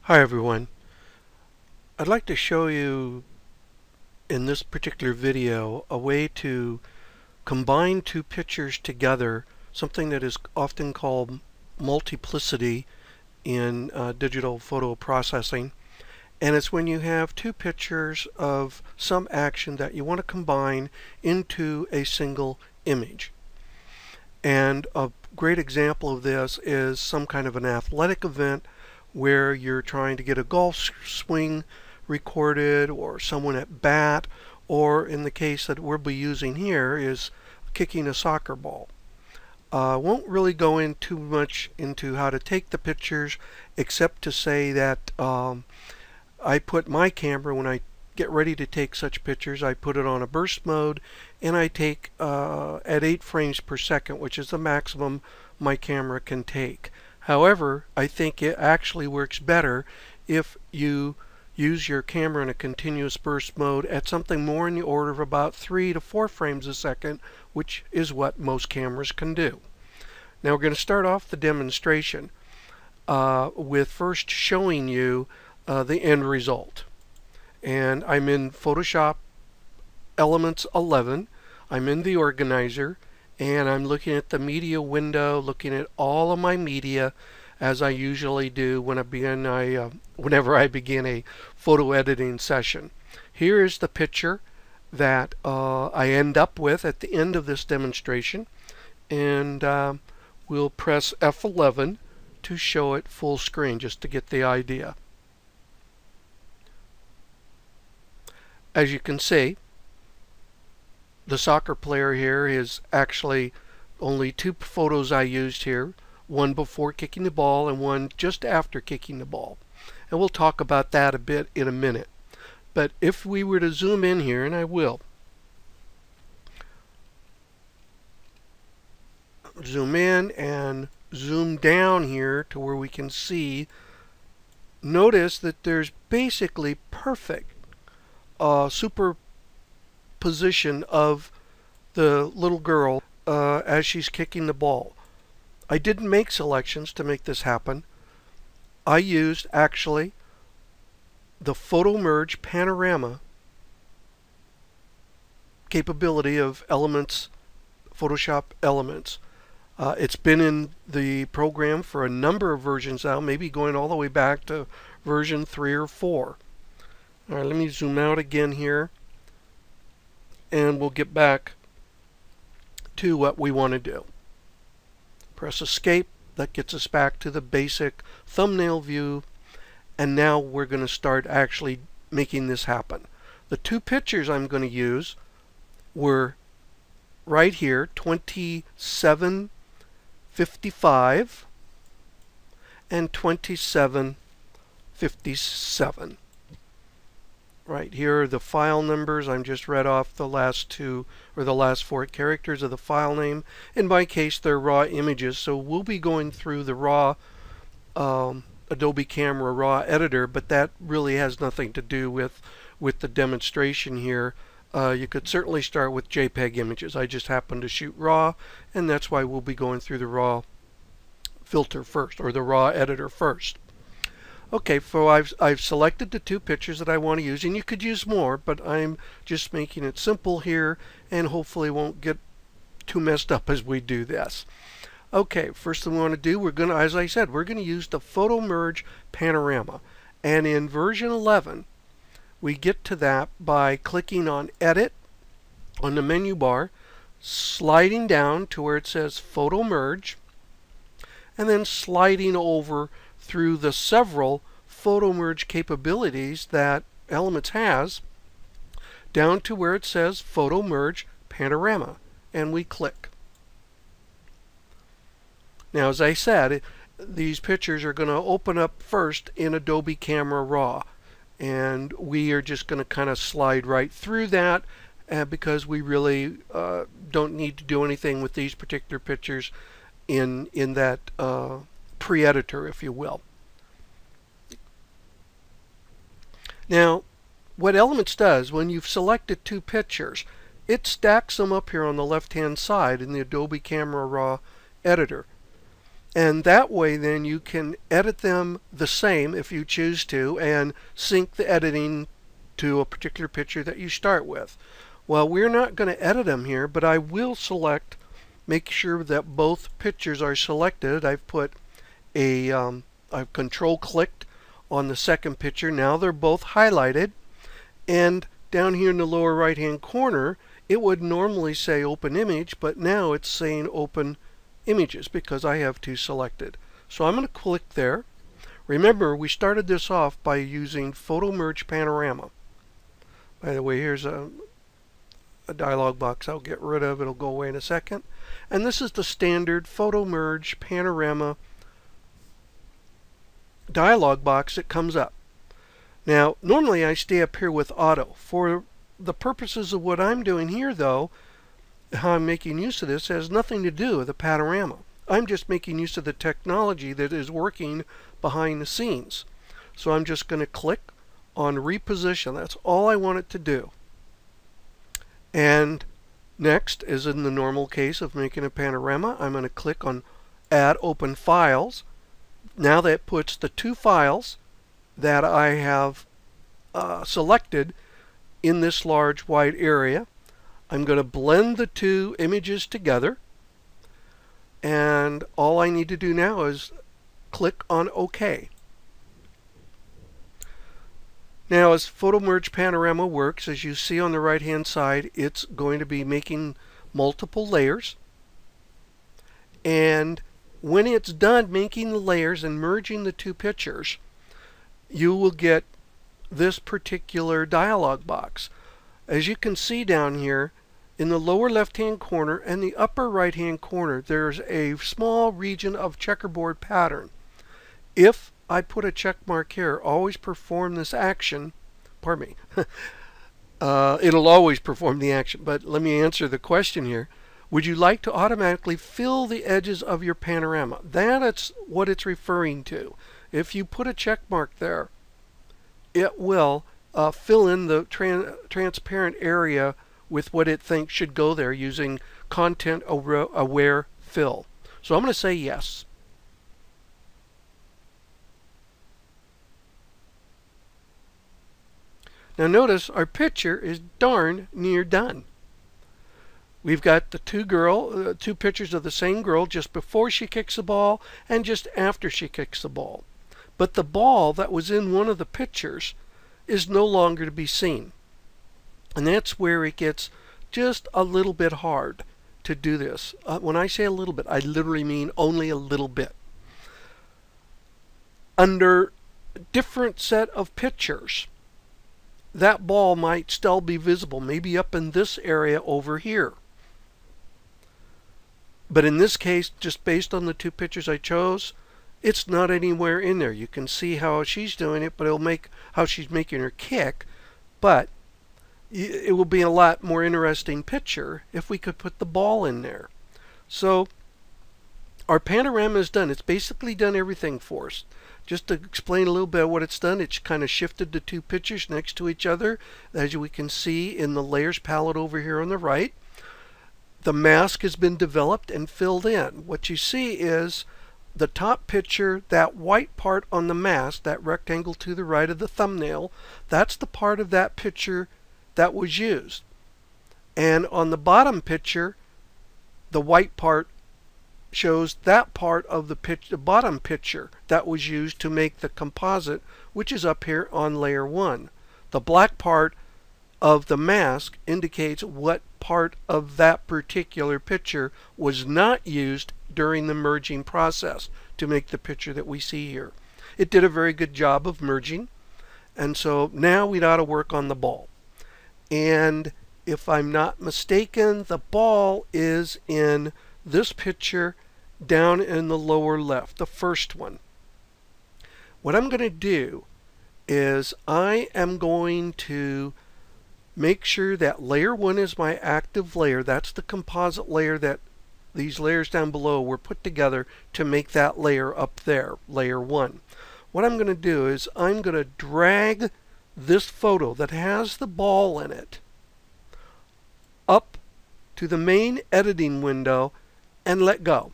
Hi everyone. I'd like to show you in this particular video a way to combine two pictures together, something that is often called multiplicity in digital photo processing. And it's when you have two pictures of some action that you want to combine into a single image. And a great example of this is some kind of an athletic event where you're trying to get a golf swing recorded, or someone at bat, or in the case that we'll be using here is kicking a soccer ball. Won't really go in too much into how to take the pictures, except to say that I put my camera, when I get ready to take such pictures, I put it on a burst mode, and I take at 8 frames per second, which is the maximum my camera can take. However, I think it actually works better if you use your camera in a continuous burst mode at something more in the order of about 3 to 4 frames a second, which is what most cameras can do. Now we're going to start off the demonstration with first showing you the end result. And I'm in Photoshop Elements 11. I'm in the organizer, and I'm looking at the media window, looking at all of my media, as I usually do when whenever I begin a photo editing session. Here is the picture that I end up with at the end of this demonstration, and we'll press F11 to show it full screen just to get the idea. As you can see, the soccer player here is actually only 2 photos I used here, one before kicking the ball and one just after kicking the ball. And we'll talk about that a bit in a minute. But if we were to zoom in here, and I will, zoom in and zoom down here to where we can see, notice that there's basically perfect superposition of the little girl as she's kicking the ball. I didn't make selections to make this happen. I used actually the Photomerge Panorama capability of Elements, Photoshop Elements. It's been in the program for a number of versions now, maybe going all the way back to version 3 or 4. All right, let me zoom out again here, and we'll get back to what we want to do. Press Escape. That gets us back to the basic thumbnail view, and now we're going to start actually making this happen. The 2 pictures I'm going to use were right here, 2755 and 2757. Right here are the file numbers. I'm just read off the last 2 or the last 4 characters of the file name. In my case, they're raw images, so we'll be going through the raw Adobe Camera raw editor, but that really has nothing to do with the demonstration here. You could certainly start with JPEG images. I just happen to shoot raw, and that's why we'll be going through the raw filter first, or the raw editor first. Okay, so I've selected the 2 pictures that I want to use, and you could use more, but I'm just making it simple here, and hopefully won't get too messed up as we do this. Okay, first thing we want to do, we're going to, as I said, we're going to use the Photomerge Panorama, and in version 11 we get to that by clicking on Edit on the menu bar, sliding down to where it says Photomerge, and then sliding over through the several Photomerge capabilities that Elements has, down to where it says Photomerge Panorama, and we click. Now, as I said, these pictures are going to open up first in Adobe Camera Raw, and we are just going to kind of slide right through that because we really don't need to do anything with these particular pictures in that pre-editor, if you will. Now, what Elements does, when you've selected 2 pictures, it stacks them up here on the left-hand side in the Adobe Camera Raw editor. And that way then you can edit them the same if you choose to and sync the editing to a particular picture that you start with. Well, we're not going to edit them here, but I will select, make sure that both pictures are selected. I've put I've control clicked on the second picture. Now they're both highlighted, and down here in the lower right hand corner it would normally say open image, but now it's saying open images because I have two selected. So I'm going to click there. Remember, we started this off by using Photomerge Panorama. By the way, here's a dialog box I'll get rid of. It'll go away in a second. And this is the standard Photomerge Panorama dialog box that comes up. Now, normally I stay up here with auto. For the purposes of what I'm doing here, though, how I'm making use of this has nothing to do with the panorama. I'm just making use of the technology that is working behind the scenes. So I'm just going to click on reposition. That's all I want it to do. And next, as in the normal case of making a panorama, I'm going to click on Add Open Files. Now that puts the two files that I have selected in this large wide area. I'm going to blend the two images together, and all I need to do now is click on OK. Now, as Photomerge Panorama works, as you see on the right hand side, it's going to be making multiple layers, and when it's done making the layers and merging the two pictures, you will get this particular dialog box. As you can see down here, in the lower left hand corner and the upper right hand corner, there's a small region of checkerboard pattern. If I put a check mark here, always perform this action, pardon me, it'll always perform the action, but let me answer the question here. Would you like to automatically fill the edges of your panorama? That's what it's referring to. If you put a check mark there, it will fill in the transparent area with what it thinks should go there using content aware fill. So I'm going to say yes. Now notice our picture is darn near done. We've got the two pictures of the same girl just before she kicks the ball and just after she kicks the ball. But the ball that was in one of the pictures is no longer to be seen. And that's where it gets just a little bit hard to do this. When I say a little bit, I literally mean only a little bit. Under a different set of pictures, that ball might still be visible, maybe up in this area over here. But in this case, just based on the two pictures I chose, it's not anywhere in there. You can see how she's doing it, but it'll make how she's making her kick. But it will be a lot more interesting picture if we could put the ball in there. So our panorama is done. It's basically done everything for us. Just to explain a little bit of what it's done, it's kind of shifted the two pictures next to each other, as we can see in the layers palette over here on the right. The mask has been developed and filled in. What you see is the top picture, that white part on the mask, that rectangle to the right of the thumbnail, that's the part of that picture that was used. And on the bottom picture, the white part shows that part of the bottom picture that was used to make the composite, which is up here on layer 1. The black part of the mask indicates what part of that particular picture was not used during the merging process to make the picture that we see here. It did a very good job of merging, and so now we ought to work on the ball. And if I'm not mistaken, the ball is in this picture down in the lower left, the first one. What I'm going to do is I am going to make sure that layer 1 is my active layer. That's the composite layer that these layers down below were put together to make that layer up there, layer 1. What I'm going to do is I'm going to drag this photo that has the ball in it up to the main editing window and let go.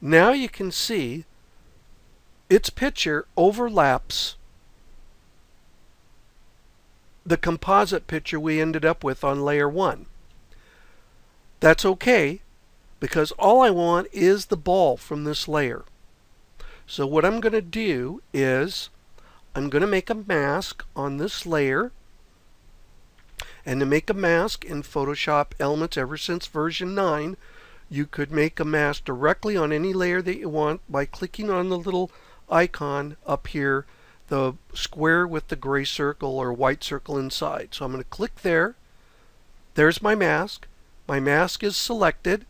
Now you can see its picture overlaps the composite picture we ended up with on layer 1. That's okay, because all I want is the ball from this layer. So what I'm going to do is I'm going to make a mask on this layer. And to make a mask in Photoshop Elements ever since version 9, you could make a mask directly on any layer that you want by clicking on the little icon up here, the square with the gray circle or white circle inside. So I'm going to click there. There's my mask. My mask is selected.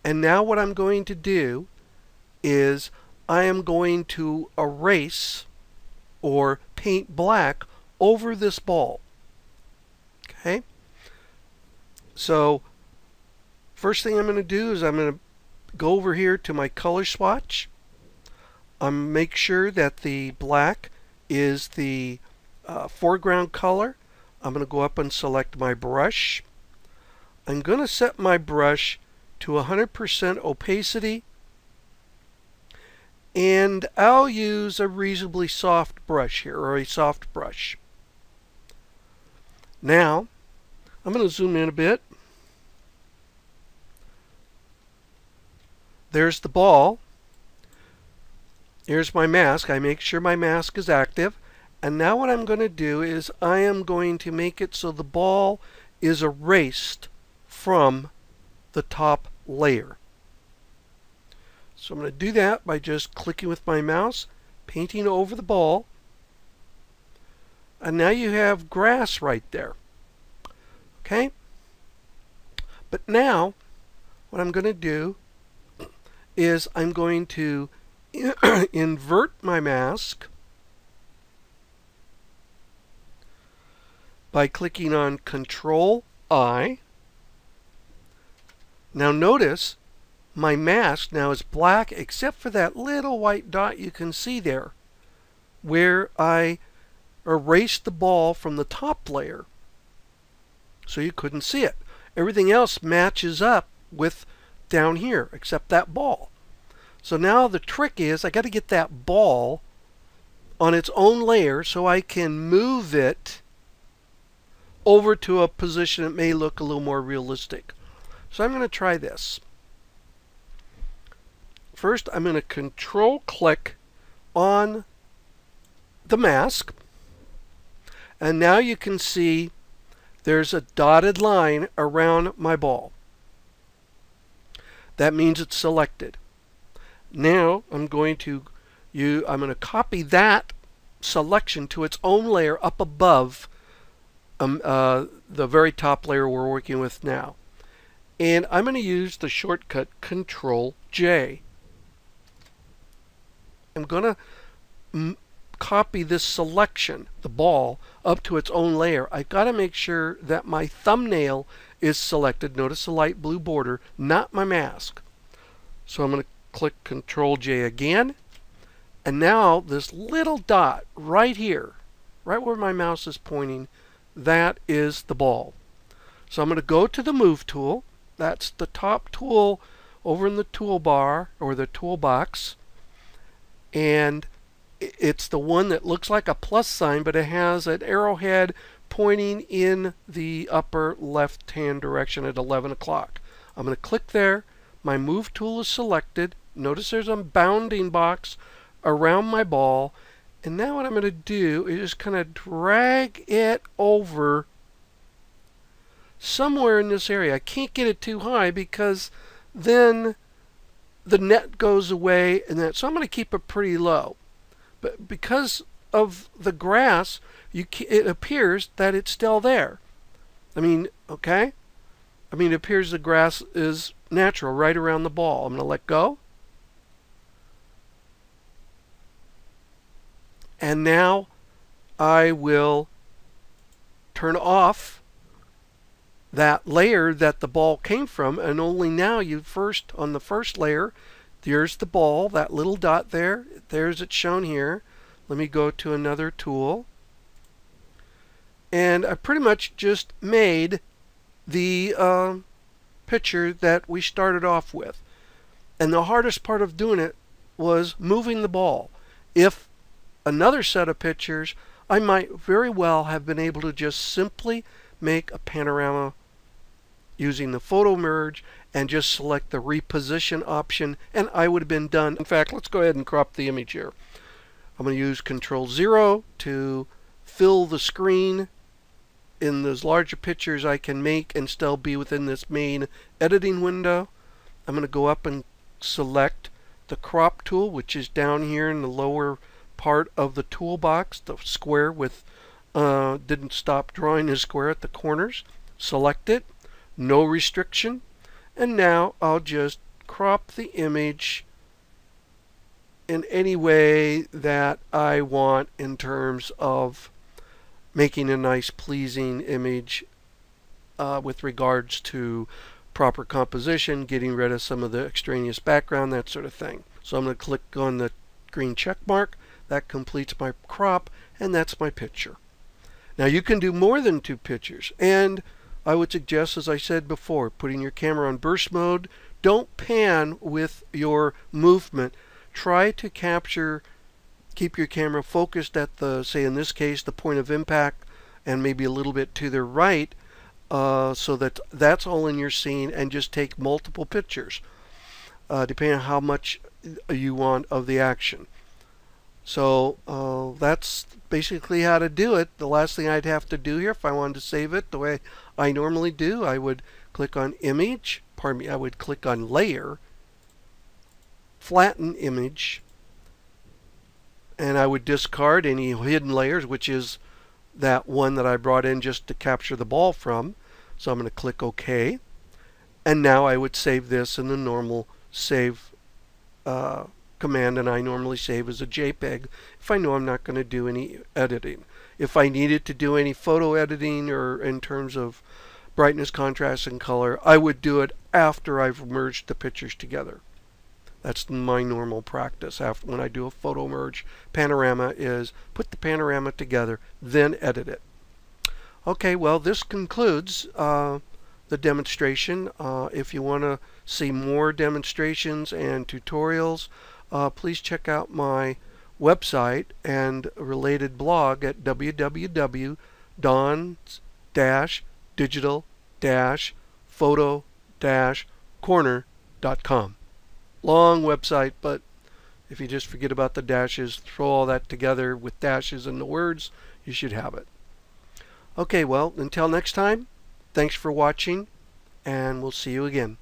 And now what I'm going to do is I am going to erase or paint black over this ball. Okay? So first thing I'm going to do is I'm going to go over here to my color swatch. Make sure that the black is the foreground color. I'm going to go up and select my brush. I'm going to set my brush to 100% opacity, and I'll use a reasonably soft brush here, or a soft brush. Now I'm going to zoom in a bit. There's the ball. Here's my mask. I make sure my mask is active. And now what I'm going to do is I am going to make it so the ball is erased from the top layer. So I'm going to do that by just clicking with my mouse, painting over the ball. And now you have grass right there. Okay? But now what I'm going to do is I'm going to invert my mask by clicking on Control I. Now notice my mask now is black except for that little white dot you can see there where I erased the ball from the top layer so you couldn't see it. Everything else matches up with down here except that ball. So now the trick is I got to get that ball on its own layer so I can move it over to a position that may look a little more realistic. So I'm going to try this. First I'm going to control click on the mask, and now you can see there's a dotted line around my ball. That means it's selected. Now I'm going to copy that selection to its own layer up above the very top layer we're working with now. And I'm going to use the shortcut Control J. I'm going to copy this selection, the ball, up to its own layer. I've got to make sure that my thumbnail is selected. Notice the light blue border, not my mask. So I'm going to click Control J again. And now this little dot right here, right where my mouse is pointing, that is the ball. So I'm going to go to the Move tool. That's the top tool over in the toolbar or the toolbox. And it's the one that looks like a plus sign, but it has an arrowhead pointing in the upper left hand direction at 11 o'clock. I'm going to click there. My Move tool is selected. Notice there's a bounding box around my ball. And now what I'm going to do is just kind of drag it over somewhere in this area. I can't get it too high because then the net goes away, and so I'm going to keep it pretty low. But because of the grass, it appears that it's still there. I mean, okay? I mean, it appears the grass is natural right around the ball. I'm going to let go. And now I will turn off that layer that the ball came from, and only now on the first layer, there's the ball, that little dot there. There's it shown here. Let me go to another tool. And I pretty much just made the picture that we started off with. And the hardest part of doing it was moving the ball. If another set of pictures, I might very well have been able to just simply make a panorama using the photo merge and just select the reposition option, and I would have been done. In fact, let's go ahead and crop the image here. I'm going to use Control-0 to fill the screen in those larger pictures I can make and still be within this main editing window. I'm going to go up and select the crop tool, which is down here in the lower part of the toolbox, the square with didn't stop drawing a square at the corners. Select it, no restriction, and now I'll just crop the image in any way that I want in terms of making a nice pleasing image with regards to proper composition, getting rid of some of the extraneous background, that sort of thing. So I'm going to click on the green check mark. That completes my crop, and that's my picture. Now you can do more than 2 pictures, and I would suggest, as I said before, putting your camera on burst mode. Don't pan with your movement. Try to keep your camera focused at the, say in this case, the point of impact, and maybe a little bit to the right, so that that's all in your scene, and just take multiple pictures, depending on how much you want of the action. So that's basically how to do it. The last thing I'd have to do here, if I wanted to save it the way I normally do, I would click on Image, pardon me, I would click on Layer, Flatten Image, and I would discard any hidden layers, which is that one that I brought in just to capture the ball from. So I'm going to click OK, and now I would save this in the normal save command, and I normally save as a JPEG if I know I'm not going to do any editing. If I needed to do any photo editing or in terms of brightness, contrast, and color, I would do it after I've merged the pictures together. That's my normal practice after when I do a photo merge panorama, is put the panorama together, then edit it. Okay, well, this concludes the demonstration. If you want to see more demonstrations and tutorials, please check out my website and related blog at www.dons-digital-photo-corner.com. Long website, but if you just forget about the dashes, throw all that together with dashes and the words, you should have it. Okay, well, until next time, thanks for watching, and we'll see you again.